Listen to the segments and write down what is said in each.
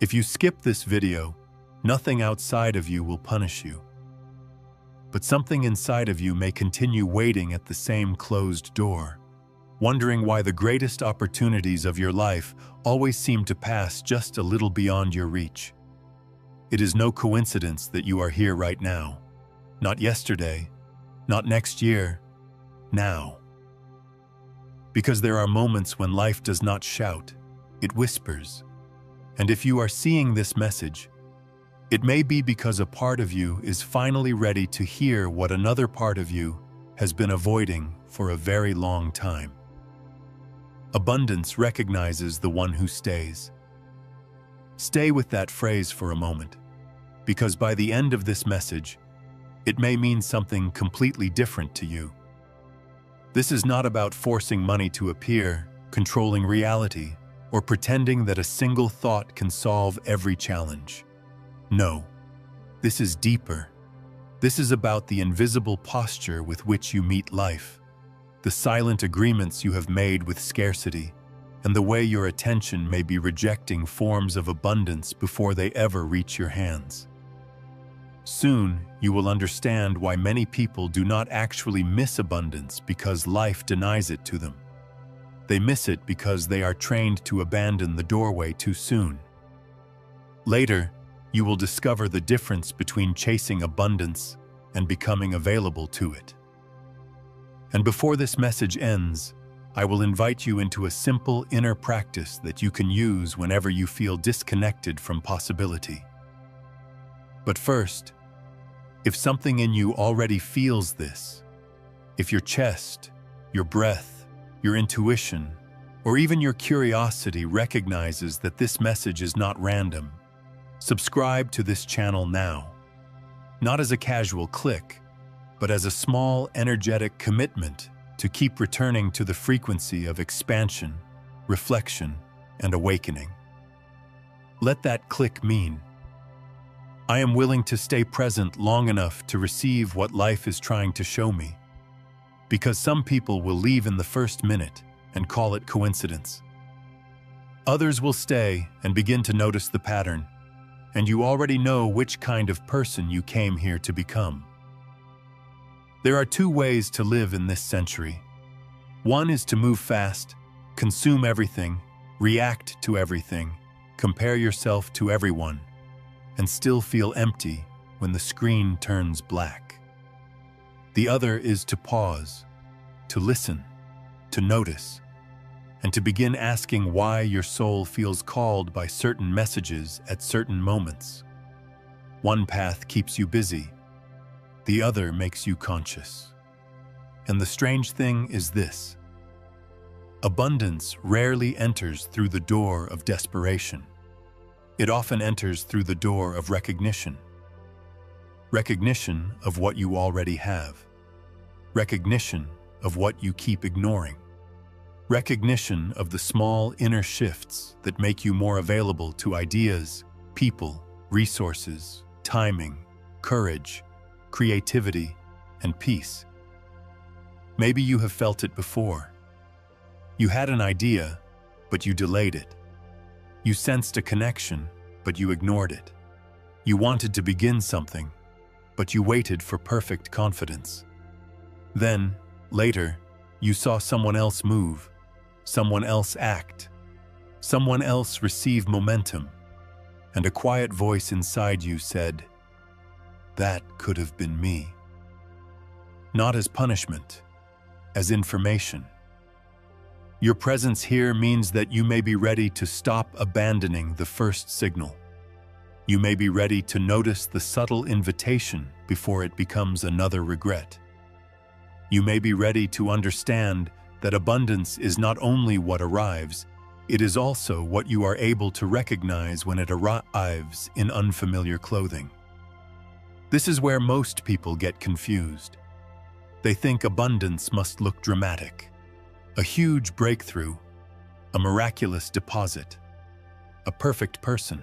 If you skip this video, nothing outside of you will punish you. But something inside of you may continue waiting at the same closed door, wondering why the greatest opportunities of your life always seem to pass just a little beyond your reach. It is no coincidence that you are here right now. Not yesterday, not next year, now. Because there are moments when life does not shout, it whispers. And if you are seeing this message, it may be because a part of you is finally ready to hear what another part of you has been avoiding for a very long time. Abundance recognizes the one who stays. Stay with that phrase for a moment, because by the end of this message, it may mean something completely different to you. This is not about forcing money to appear, controlling reality, or pretending that a single thought can solve every challenge. No, this is deeper. This is about the invisible posture with which you meet life, the silent agreements you have made with scarcity, and the way your attention may be rejecting forms of abundance before they ever reach your hands. Soon, you will understand why many people do not actually miss abundance because life denies it to them. They miss it because they are trained to abandon the doorway too soon. Later, you will discover the difference between chasing abundance and becoming available to it. And before this message ends, I will invite you into a simple inner practice that you can use whenever you feel disconnected from possibility. But first, if something in you already feels this, if your chest, your breath, your intuition, or even your curiosity recognizes that this message is not random, subscribe to this channel now. Not as a casual click, but as a small, energetic commitment to keep returning to the frequency of expansion, reflection, and awakening. Let that click mean, I am willing to stay present long enough to receive what life is trying to show me. Because some people will leave in the first minute and call it coincidence. Others will stay and begin to notice the pattern, and you already know which kind of person you came here to become. There are two ways to live in this century. One is to move fast, consume everything, react to everything, compare yourself to everyone, and still feel empty when the screen turns black. The other is to pause, to listen, to notice, and to begin asking why your soul feels called by certain messages at certain moments. One path keeps you busy, the other makes you conscious. And the strange thing is this: abundance rarely enters through the door of desperation. It often enters through the door of recognition. Recognition of what you already have. Recognition of what you keep ignoring. Recognition of the small inner shifts that make you more available to ideas, people, resources, timing, courage, creativity, and peace. Maybe you have felt it before. You had an idea, but you delayed it. You sensed a connection, but you ignored it. You wanted to begin something, but you waited for perfect confidence. Then, later, you saw someone else move, someone else act, someone else receive momentum, and a quiet voice inside you said, "That could have been me." Not as punishment, as information. Your presence here means that you may be ready to stop abandoning the first signal. You may be ready to notice the subtle invitation before it becomes another regret. You may be ready to understand that abundance is not only what arrives, it is also what you are able to recognize when it arrives in unfamiliar clothing. This is where most people get confused. They think abundance must look dramatic. A huge breakthrough, a miraculous deposit, a perfect person,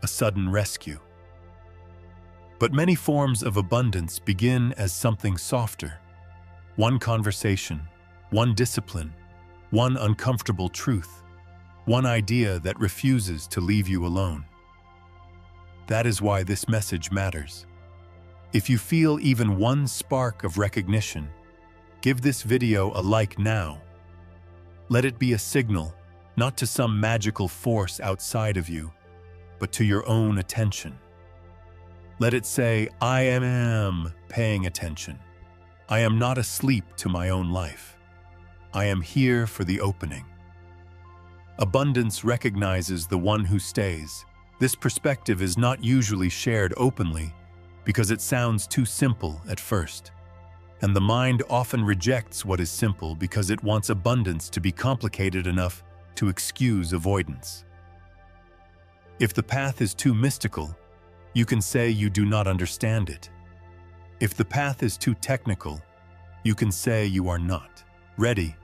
a sudden rescue. But many forms of abundance begin as something softer. One conversation, one discipline, one uncomfortable truth. one idea that refuses to leave you alone. That is why this message matters. If you feel even one spark of recognition, give this video a like now. Let it be a signal, not to some magical force outside of you, but to your own attention. Let it say, I am paying attention. I am not asleep to my own life. I am here for the opening. Abundance recognizes the one who stays. This perspective is not usually shared openly because it sounds too simple at first. And the mind often rejects what is simple because it wants abundance to be complicated enough to excuse avoidance. If the path is too mystical, you can say you do not understand it. If the path is too technical, you can say you are not ready.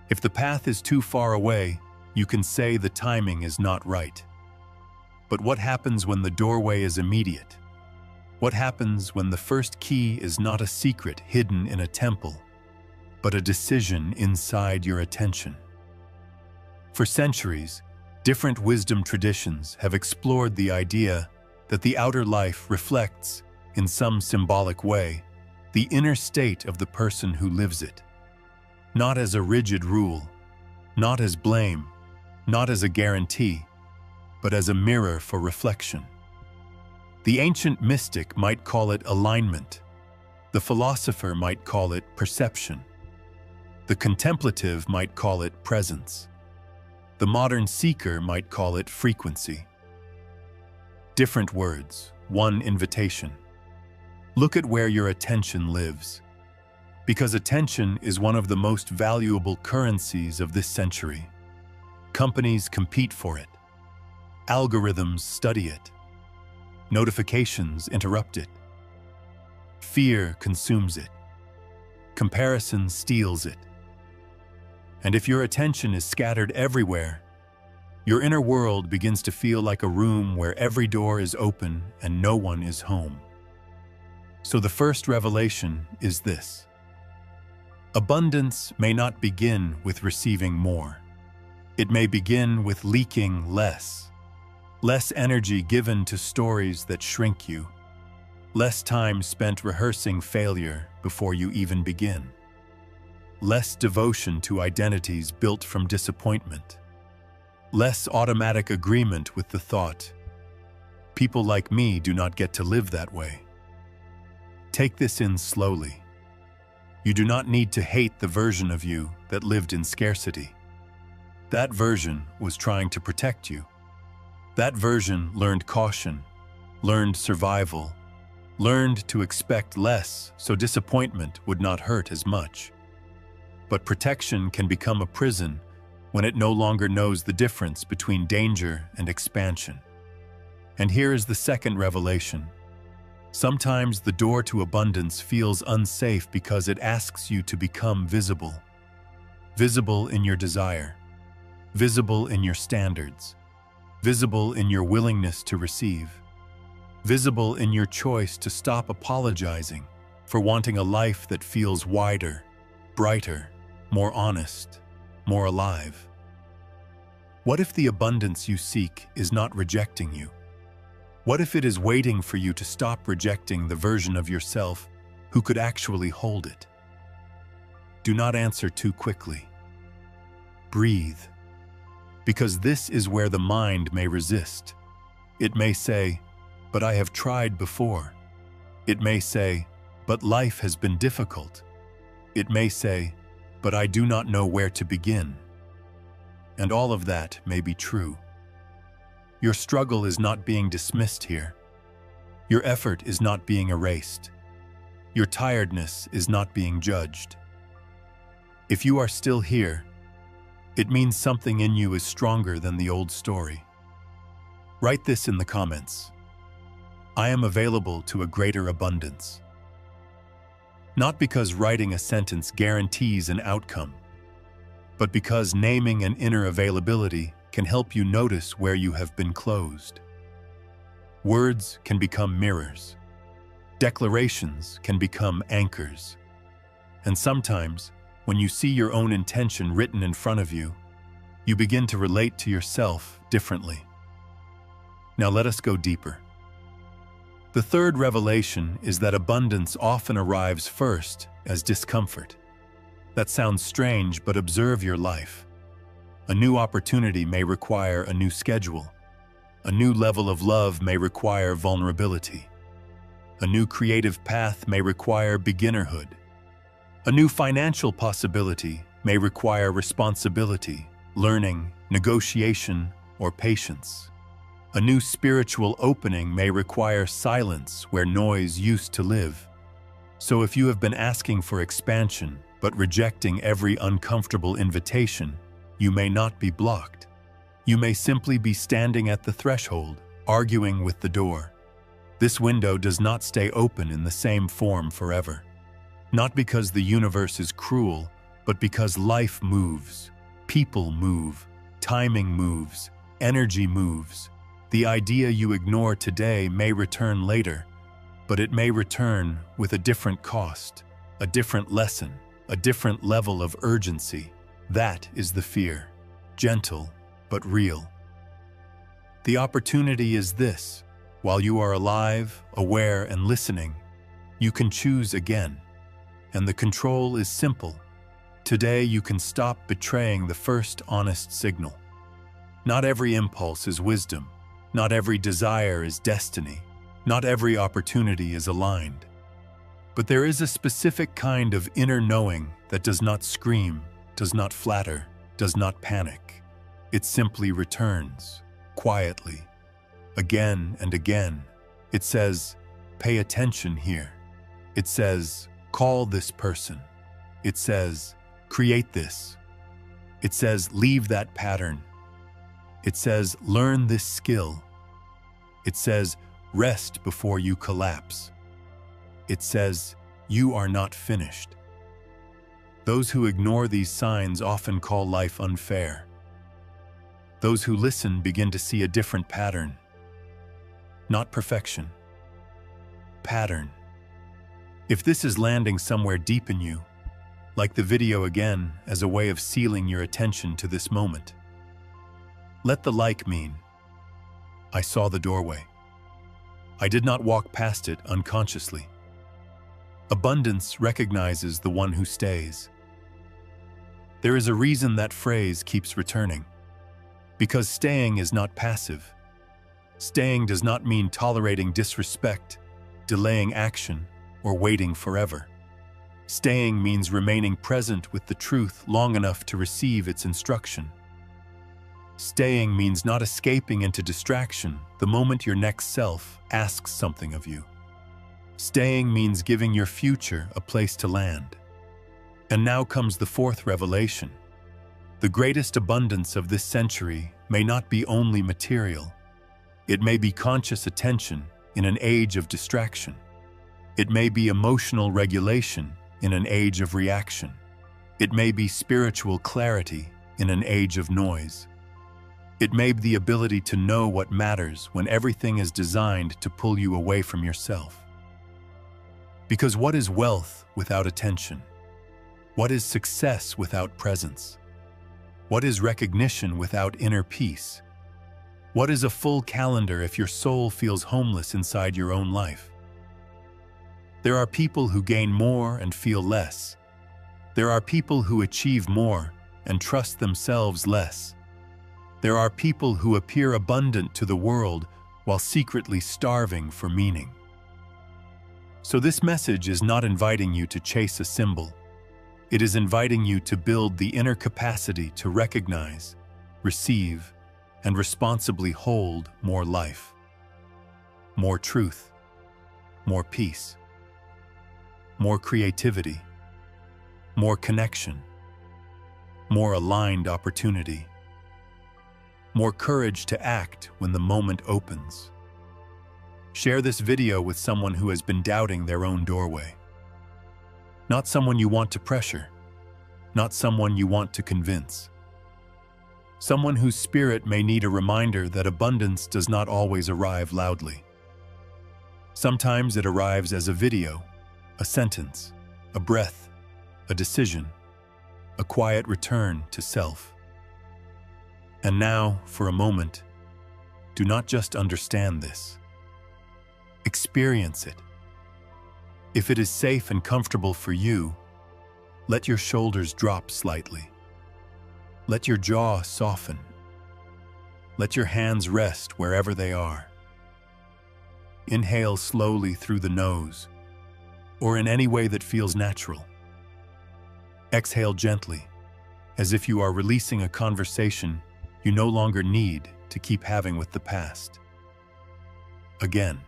If the path is too far away, you can say the timing is not right. But what happens when the doorway is immediate? What happens when the first key is not a secret hidden in a temple, but a decision inside your attention? For centuries, different wisdom traditions have explored the idea that the outer life reflects, in some symbolic way, the inner state of the person who lives it. Not as a rigid rule, not as blame, not as a guarantee, but as a mirror for reflection. The ancient mystic might call it alignment. The philosopher might call it perception. The contemplative might call it presence. The modern seeker might call it frequency. Different words, one invitation. Look at where your attention lives, because attention is one of the most valuable currencies of this century. Companies compete for it. Algorithms study it. Notifications interrupt it. Fear consumes it. Comparison steals it. And if your attention is scattered everywhere, your inner world begins to feel like a room where every door is open and no one is home. So the first revelation is this: abundance may not begin with receiving more. It may begin with leaking less. Less energy given to stories that shrink you. Less time spent rehearsing failure before you even begin. Less devotion to identities built from disappointment. Less automatic agreement with the thought, people like me do not get to live that way. Take this in slowly. You do not need to hate the version of you that lived in scarcity. That version was trying to protect you. That version learned caution, learned survival, learned to expect less so disappointment would not hurt as much. But protection can become a prison when it no longer knows the difference between danger and expansion. And here is the second revelation. Sometimes the door to abundance feels unsafe because it asks you to become visible. Visible in your desire, visible in your standards, visible in your willingness to receive, visible in your choice to stop apologizing for wanting a life that feels wider, brighter, more honest, more alive. What if the abundance you seek is not rejecting you? What if it is waiting for you to stop rejecting the version of yourself who could actually hold it? Do not answer too quickly. Breathe. Because this is where the mind may resist. It may say, but I have tried before. It may say, but life has been difficult. It may say, but I do not know where to begin. And all of that may be true. Your struggle is not being dismissed here. Your effort is not being erased. Your tiredness is not being judged. If you are still here, it means something in you is stronger than the old story. Write this in the comments. I am available to a greater abundance. Not because writing a sentence guarantees an outcome, but because naming an inner availability can help you notice where you have been closed. Words can become mirrors. Declarations can become anchors. And sometimes, when you see your own intention written in front of you, You begin to relate to yourself differently. Now let us go deeper. The third revelation is that abundance often arrives first as discomfort. That sounds strange, but observe your life. A new opportunity may require a new schedule. A new level of love may require vulnerability. A new creative path may require beginnerhood. A new financial possibility may require responsibility, learning, negotiation, or patience. A new spiritual opening may require silence where noise used to live. So if you have been asking for expansion but rejecting every uncomfortable invitation, you may not be blocked. You may simply be standing at the threshold, arguing with the door. This window does not stay open in the same form forever. Not because the universe is cruel, but because life moves, people move, timing moves, energy moves. The idea you ignore today may return later, but it may return with a different cost, a different lesson, a different level of urgency. That is the fear, gentle but real. The opportunity is this: while you are alive, aware, and listening, you can choose again. And the control is simple. Today you can stop betraying the first honest signal. Not every impulse is wisdom. Not every desire is destiny. Not every opportunity is aligned. But there is a specific kind of inner knowing that does not scream, does not flatter, does not panic. It simply returns, quietly, again and again. It says, pay attention here. It says, call this person. It says, create this. It says, leave that pattern. It says, learn this skill. It says, rest before you collapse. It says, you are not finished. Those who ignore these signs often call life unfair. Those who listen begin to see a different pattern. Not perfection. Pattern. If this is landing somewhere deep in you, like the video again as a way of sealing your attention to this moment, let the like mean, I saw the doorway. I did not walk past it unconsciously. Abundance recognizes the one who stays. There is a reason that phrase keeps returning. Because staying is not passive. Staying does not mean tolerating disrespect, delaying action, or waiting forever. Staying means remaining present with the truth long enough to receive its instruction. Staying means not escaping into distraction the moment your next self asks something of you. Staying means giving your future a place to land. And now comes the fourth revelation. The greatest abundance of this century may not be only material. It may be conscious attention in an age of distraction. It may be emotional regulation in an age of reaction. It may be spiritual clarity in an age of noise. It may be the ability to know what matters when everything is designed to pull you away from yourself. Because what is wealth without attention? What is success without presence? What is recognition without inner peace? What is a full calendar if your soul feels homeless inside your own life? There are people who gain more and feel less. There are people who achieve more and trust themselves less. There are people who appear abundant to the world while secretly starving for meaning. So this message is not inviting you to chase a symbol. It is inviting you to build the inner capacity to recognize, receive, and responsibly hold more life, more truth, more peace, more creativity, more connection, more aligned opportunity, more courage to act when the moment opens. Share this video with someone who has been doubting their own doorway. Not someone you want to pressure, not someone you want to convince. Someone whose spirit may need a reminder that abundance does not always arrive loudly. Sometimes it arrives as a video, a sentence, a breath, a decision, a quiet return to self. And now, for a moment, do not just understand this. Experience it. If it is safe and comfortable for you, let your shoulders drop slightly. Let your jaw soften. Let your hands rest wherever they are. Inhale slowly through the nose, or in any way that feels natural. Exhale gently, as if you are releasing a conversation you no longer need to keep having with the past. Again.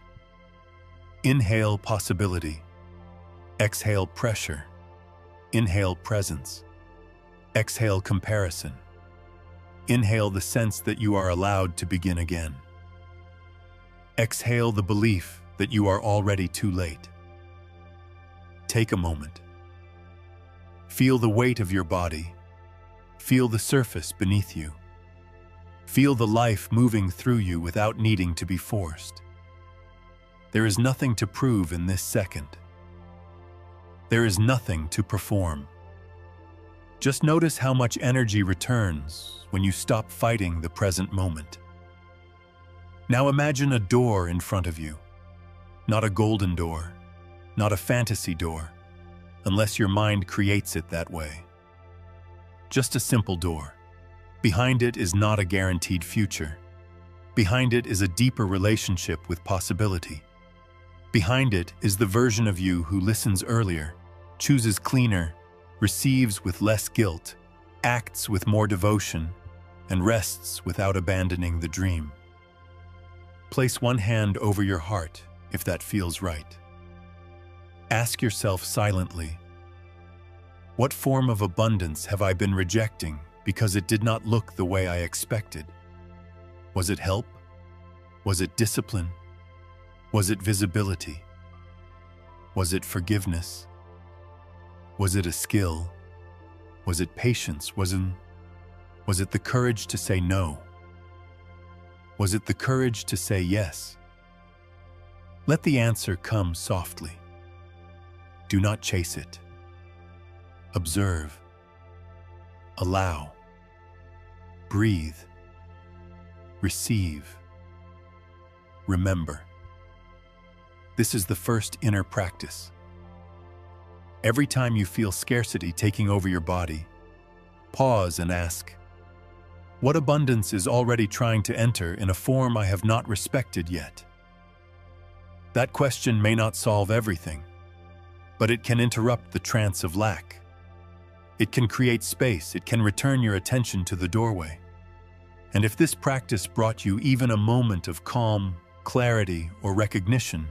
Inhale possibility. Exhale pressure. Inhale presence. Exhale comparison. Inhale the sense that you are allowed to begin again. Exhale the belief that you are already too late. Take a moment. Feel the weight of your body. Feel the surface beneath you. Feel the life moving through you without needing to be forced. There is nothing to prove in this second. There is nothing to perform. Just notice how much energy returns when you stop fighting the present moment. Now imagine a door in front of you. Not a golden door, not a fantasy door, unless your mind creates it that way. Just a simple door. Behind it is not a guaranteed future. Behind it is a deeper relationship with possibility. Behind it is the version of you who listens earlier, chooses cleaner, receives with less guilt, acts with more devotion, and rests without abandoning the dream. Place one hand over your heart if that feels right. Ask yourself silently, what form of abundance have I been rejecting because it did not look the way I expected? Was it help? Was it discipline? Was it visibility? Was it forgiveness? Was it a skill? Was it patience? Was it the courage to say no? Was it the courage to say yes? Let the answer come softly. Do not chase it. Observe. Allow. Breathe. Receive. Remember. This is the first inner practice. Every time you feel scarcity taking over your body, pause and ask, what abundance is already trying to enter in a form I have not respected yet? That question may not solve everything, but it can interrupt the trance of lack. It can create space, it can return your attention to the doorway. And if this practice brought you even a moment of calm, clarity, or recognition,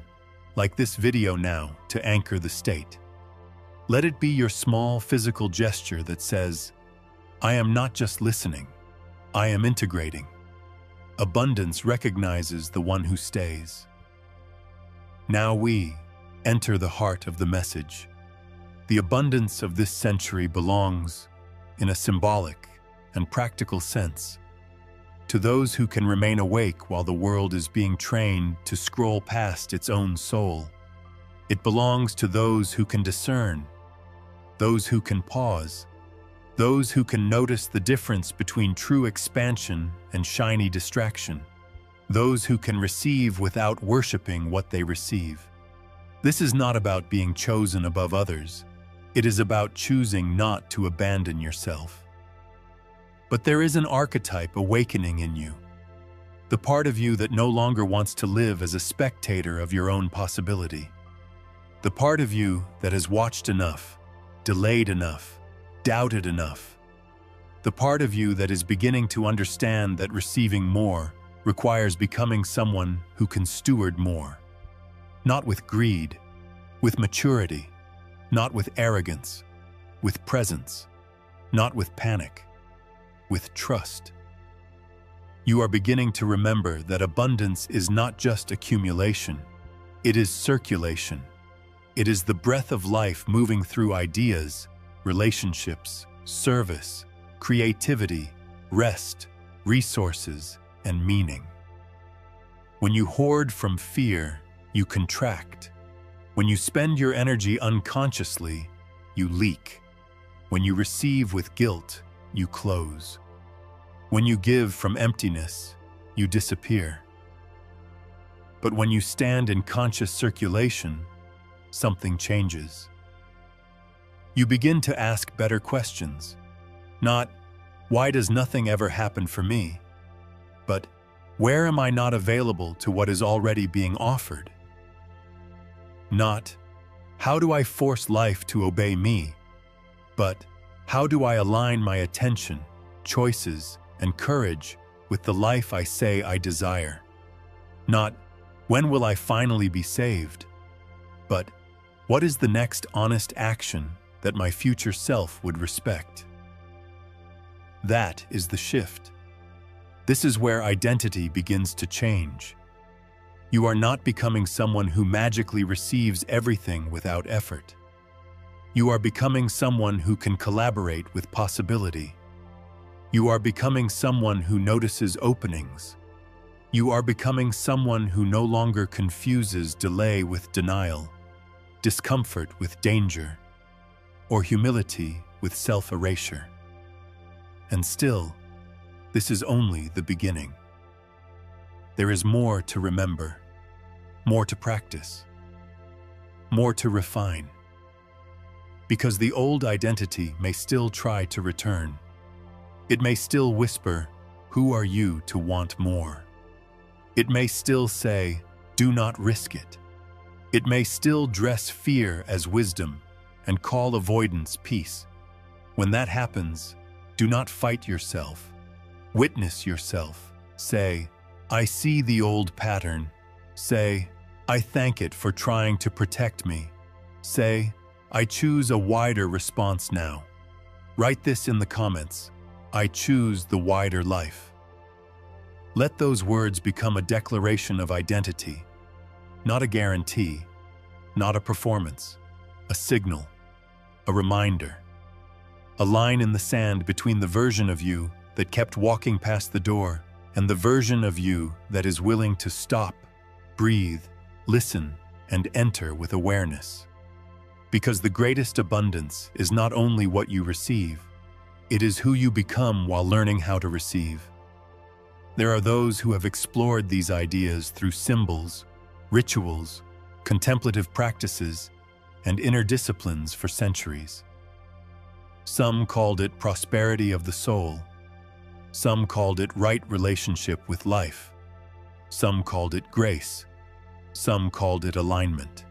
like this video now to anchor the state, let it be your small physical gesture that says, I am not just listening, I am integrating. Abundance recognizes the one who stays. Now we enter the heart of the message. The abundance of this century belongs, in a symbolic and practical sense, to those who can remain awake while the world is being trained to scroll past its own soul. It belongs to those who can discern, those who can pause, those who can notice the difference between true expansion and shiny distraction, those who can receive without worshiping what they receive. This is not about being chosen above others. It is about choosing not to abandon yourself. But there is an archetype awakening in you, the part of you that no longer wants to live as a spectator of your own possibility, the part of you that has watched enough, delayed enough, doubted enough, the part of you that is beginning to understand that receiving more requires becoming someone who can steward more, not with greed, with maturity, not with arrogance, with presence, not with panic, with trust. You are beginning to remember that abundance is not just accumulation, it is circulation. It is the breath of life moving through ideas, relationships, service, creativity, rest, resources, and meaning. When you hoard from fear, you contract. When you spend your energy unconsciously, you leak. When you receive with guilt, you close. When you give from emptiness, you disappear. But when you stand in conscious circulation, something changes. You begin to ask better questions. Not, why does nothing ever happen for me? But, where am I not available to what is already being offered? Not, how do I force life to obey me? But, how do I align my attention, choices, and courage with the life I say I desire? Not, when will I finally be saved? But, what is the next honest action that my future self would respect? That is the shift. This is where identity begins to change. You are not becoming someone who magically receives everything without effort. You are becoming someone who can collaborate with possibility. You are becoming someone who notices openings. You are becoming someone who no longer confuses delay with denial, discomfort with danger, or humility with self-erasure. And still, this is only the beginning. There is more to remember, more to practice, more to refine. Because the old identity may still try to return. It may still whisper, "Who are you to want more?" It may still say, "Do not risk it." It may still dress fear as wisdom and call avoidance peace. When that happens, do not fight yourself. Witness yourself. Say, "I see the old pattern." Say, "I thank it for trying to protect me." Say, "I choose a wider response now." Write this in the comments. I choose the wider life. Let those words become a declaration of identity, not a guarantee, not a performance, a signal, a reminder, a line in the sand between the version of you that kept walking past the door and the version of you that is willing to stop, breathe, listen, and enter with awareness. Because the greatest abundance is not only what you receive, it is who you become while learning how to receive. There are those who have explored these ideas through symbols, rituals, contemplative practices, and inner disciplines for centuries. Some called it prosperity of the soul. Some called it right relationship with life. Some called it grace. Some called it alignment.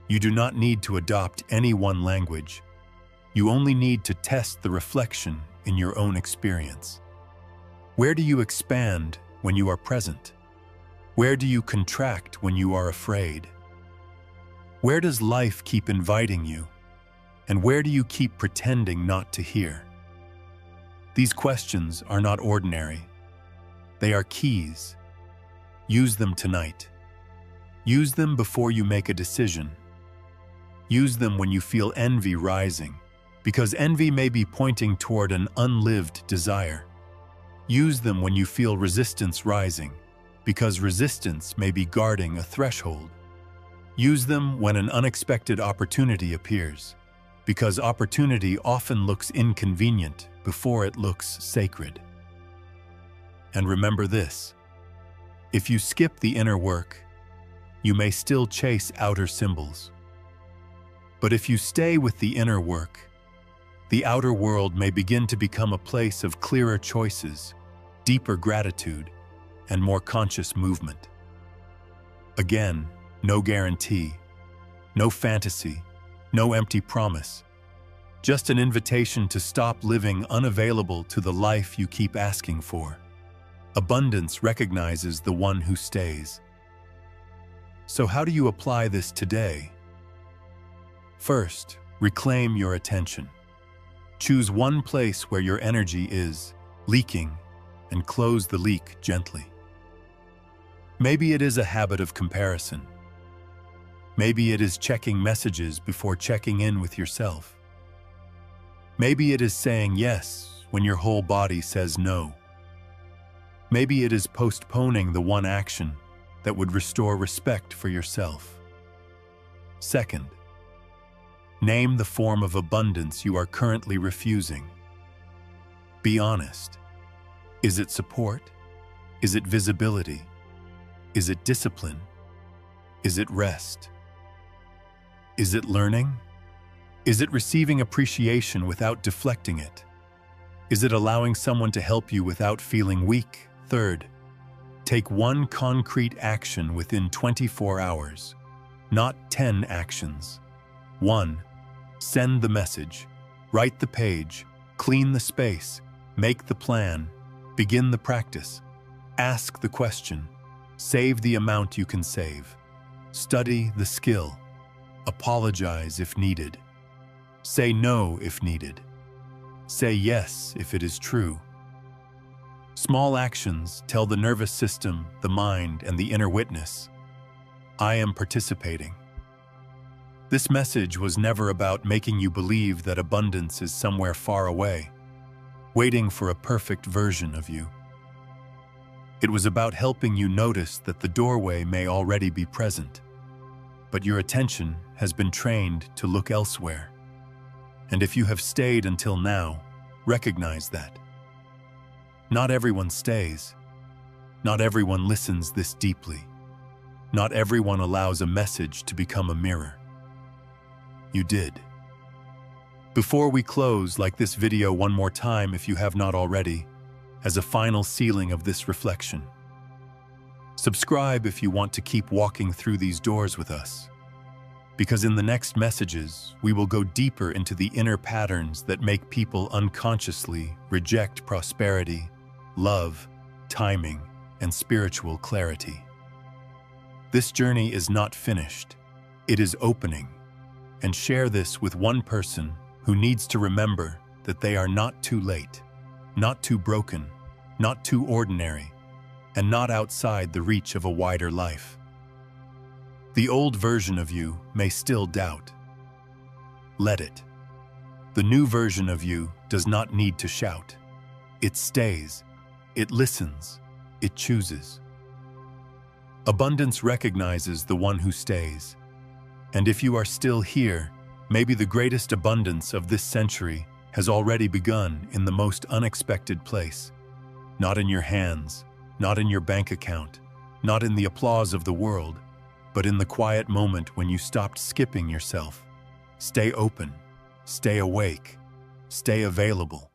You do not need to adopt any one language. You only need to test the reflection in your own experience. Where do you expand when you are present? Where do you contract when you are afraid? Where does life keep inviting you? And where do you keep pretending not to hear? These questions are not ordinary. They are keys. Use them tonight. Use them before you make a decision. Use them when you feel envy rising, because envy may be pointing toward an unlived desire. Use them when you feel resistance rising, because resistance may be guarding a threshold. Use them when an unexpected opportunity appears, because opportunity often looks inconvenient before it looks sacred. And remember this: if you skip the inner work, you may still chase outer symbols. But if you stay with the inner work, the outer world may begin to become a place of clearer choices, deeper gratitude, and more conscious movement. Again, no guarantee, no fantasy, no empty promise, just an invitation to stop living unavailable to the life you keep asking for. Abundance recognizes the one who stays. So how do you apply this today? First, reclaim your attention. Choose one place where your energy is leaking and close the leak gently. Maybe it is a habit of comparison. Maybe it is checking messages before checking in with yourself. Maybe it is saying yes when your whole body says no. Maybe it is postponing the one action that would restore respect for yourself. Second, name the form of abundance you are currently refusing. Be honest. Is it support? Is it visibility? Is it discipline? Is it rest? Is it learning? Is it receiving appreciation without deflecting it? Is it allowing someone to help you without feeling weak? Third, take one concrete action within 24 hours, not 10 actions. 1. Send the message, write the page, clean the space, make the plan, begin the practice, ask the question, save the amount you can save, study the skill, apologize if needed, say no if needed, say yes if it is true. Small actions tell the nervous system, the mind, and the inner witness, I am participating. This message was never about making you believe that abundance is somewhere far away, waiting for a perfect version of you. It was about helping you notice that the doorway may already be present, but your attention has been trained to look elsewhere. And if you have stayed until now, recognize that. Not everyone stays. Not everyone listens this deeply. Not everyone allows a message to become a mirror. You did. Before we close, like this video one more time if you have not already, as a final sealing of this reflection. Subscribe if you want to keep walking through these doors with us, because in the next messages, we will go deeper into the inner patterns that make people unconsciously reject prosperity, love, timing, and spiritual clarity. This journey is not finished. It is opening. And share this with one person who needs to remember that they are not too late, not too broken, not too ordinary, and not outside the reach of a wider life. The old version of you may still doubt. Let it. The new version of you does not need to shout. It stays, it listens, it chooses. Abundance recognizes the one who stays. And if you are still here, maybe the greatest abundance of this century has already begun in the most unexpected place. Not in your hands, not in your bank account, not in the applause of the world, but in the quiet moment when you stopped skipping yourself. Stay open, stay awake, stay available.